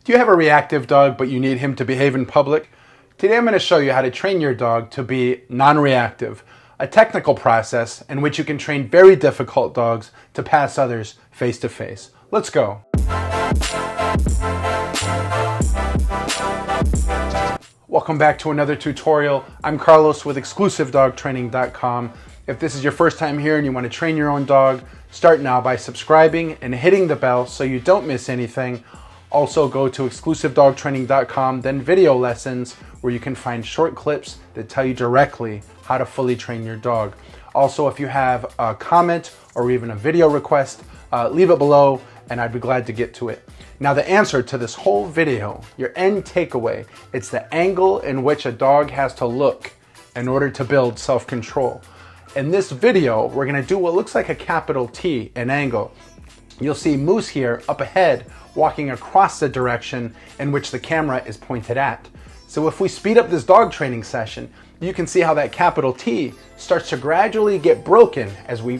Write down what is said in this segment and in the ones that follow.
Do you have a reactive dog, but you need him to behave in public? Today I'm going to show you how to train your dog to be non-reactive, a technical process in which you can train very difficult dogs to pass others face to face. Let's go. Welcome back to another tutorial. I'm Carlos with exclusivedogtraining.com. If this is your first time here and you want to train your own dog, start now by subscribing and hitting the bell so you don't miss anything. Also go to exclusivedogtraining.com, then video lessons where you can find short clips that tell you directly how to fully train your dog. Also, if you have a comment or even a video request, leave it below and I'd be glad to get to it. Now the answer to this whole video, your end takeaway, it's the angle in which a dog has to look in order to build self-control. In this video, we're gonna do what looks like a capital T, an angle. You'll see Moose here up ahead walking across the direction in which the camera is pointed at. So if we speed up this dog training session, you can see how that capital T starts to gradually get broken as we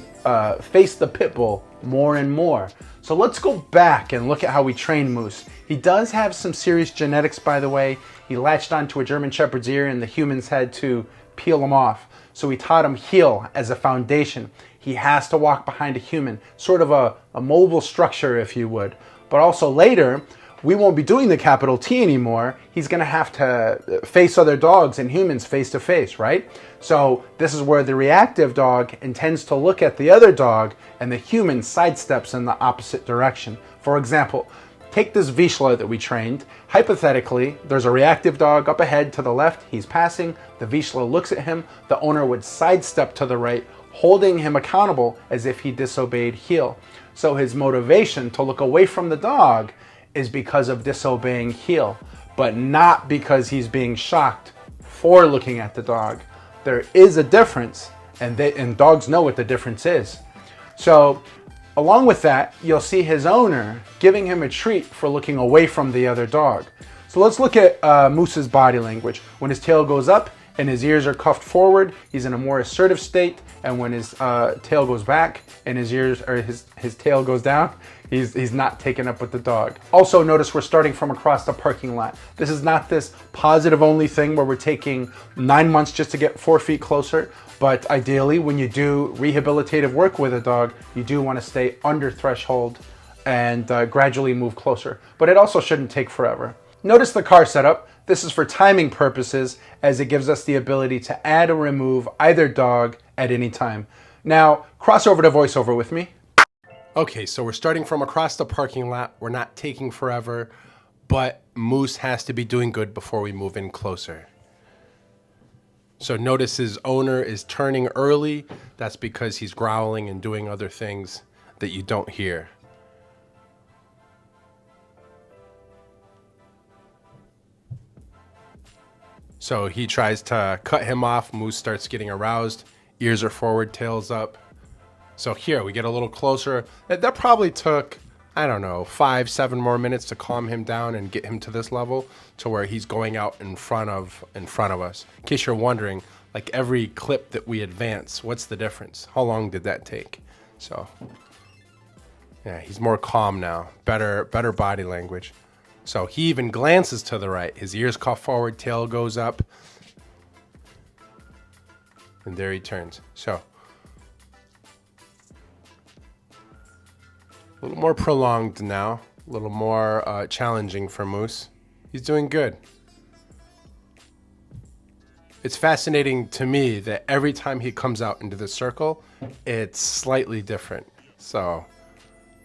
face the pit bull more and more. So let's go back and look at how we train Moose. He does have some serious genetics, by the way. He latched onto a German Shepherd's ear and the humans had to peel him off. So we taught him heel as a foundation. He has to walk behind a human, sort of a mobile structure, if you would. But also later, we won't be doing the capital T anymore. He's gonna have to face other dogs and humans face to face, right? So this is where the reactive dog intends to look at the other dog and the human sidesteps in the opposite direction. For example, take this Vizsla that we trained. Hypothetically, there's a reactive dog up ahead to the left. He's passing. The Vizsla looks at him. The owner would sidestep to the right, holding him accountable as if he disobeyed heel. So his motivation to look away from the dog is because of disobeying heel, but not because he's being shocked for looking at the dog. There is a difference, and dogs know what the difference is. So along with that, you'll see his owner giving him a treat for looking away from the other dog. So let's look at Moose's body language. When his tail goes up and his ears are cuffed forward, he's in a more assertive state. And when his tail goes back and his ears or his tail goes down, he's not taken up with the dog. Also notice we're starting from across the parking lot. This is not this positive only thing where we're taking 9 months just to get 4 feet closer. But ideally, when you do rehabilitative work with a dog, you do want to stay under threshold and gradually move closer. But it also shouldn't take forever. Notice the car setup. This is for timing purposes as it gives us the ability to add or remove either dog at any time. Now, cross over to voiceover with me. Okay, so we're starting from across the parking lot. We're not taking forever, but Moose has to be doing good before we move in closer. So notice his owner is turning early. That's because he's growling and doing other things that you don't hear. So he tries to cut him off. Moose starts getting aroused. Ears are forward, tail's up. So here we get a little closer. That probably took, I don't know, 5-7 more minutes to calm him down and get him to this level to where he's going out in front of us. In case you're wondering, like every clip that we advance, what's the difference? How long did that take? So yeah, he's more calm now. Better body language. So he even glances to the right. His ears cuff forward, tail goes up. And there he turns. So a little more prolonged now. A little more challenging for Moose. He's doing good. It's fascinating to me that every time he comes out into the circle, it's slightly different. So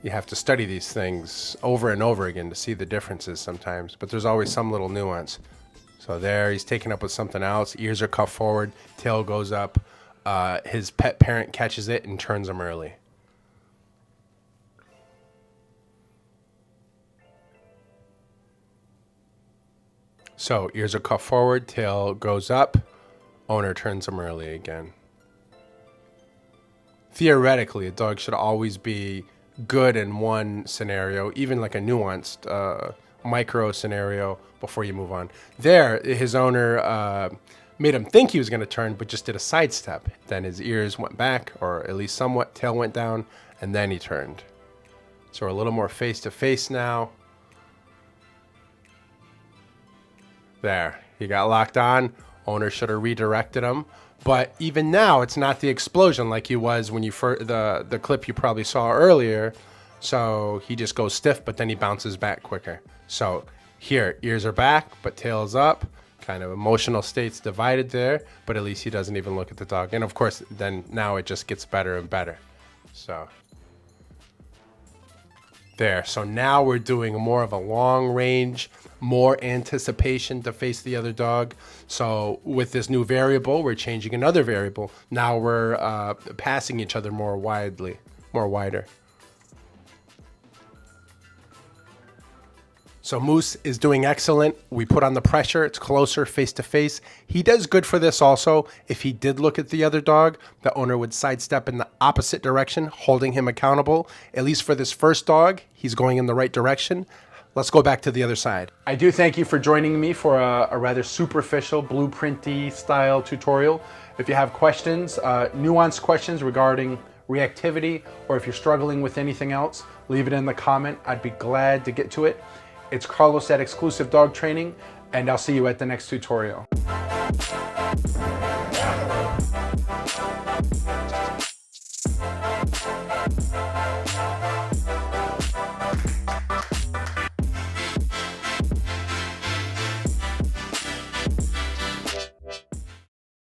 you have to study these things over and over again to see the differences sometimes, but there's always some little nuance. So there, he's taken up with something else. Ears are cuffed forward, tail goes up. His pet parent catches it and turns him early. So ears are cuffed forward, tail goes up. Owner turns him early again. Theoretically, a dog should always be good in one scenario, even like a nuanced micro scenario before you move on. There, his owner made him think he was going to turn, but just did a sidestep. Then his ears went back, or at least somewhat, tail went down, and then he turned. So we're a little more face to face now. There, he got locked on. Owner should have redirected him. But even now, it's not the explosion like he was when you the clip you probably saw earlier. So he just goes stiff, but then he bounces back quicker. So here, ears are back, but tail's up. Kind of emotional states divided there, but at least he doesn't even look at the dog. And of course, then now it just gets better and better. So there. So now we're doing more of a long range, more anticipation to face the other dog. So with this new variable, we're changing another variable. Now we're passing each other more wider. So Moose is doing excellent. We put on the pressure. It's closer face to face. He does good for this also. If he did look at the other dog, the owner would sidestep in the opposite direction, holding him accountable. At least for this first dog, he's going in the right direction. Let's go back to the other side. I do thank you for joining me for a rather superficial, blueprinty style tutorial. If you have questions, nuanced questions regarding reactivity, or if you're struggling with anything else, leave it in the comment. I'd be glad to get to it. It's Carlos at Exclusive Dog Training, and I'll see you at the next tutorial.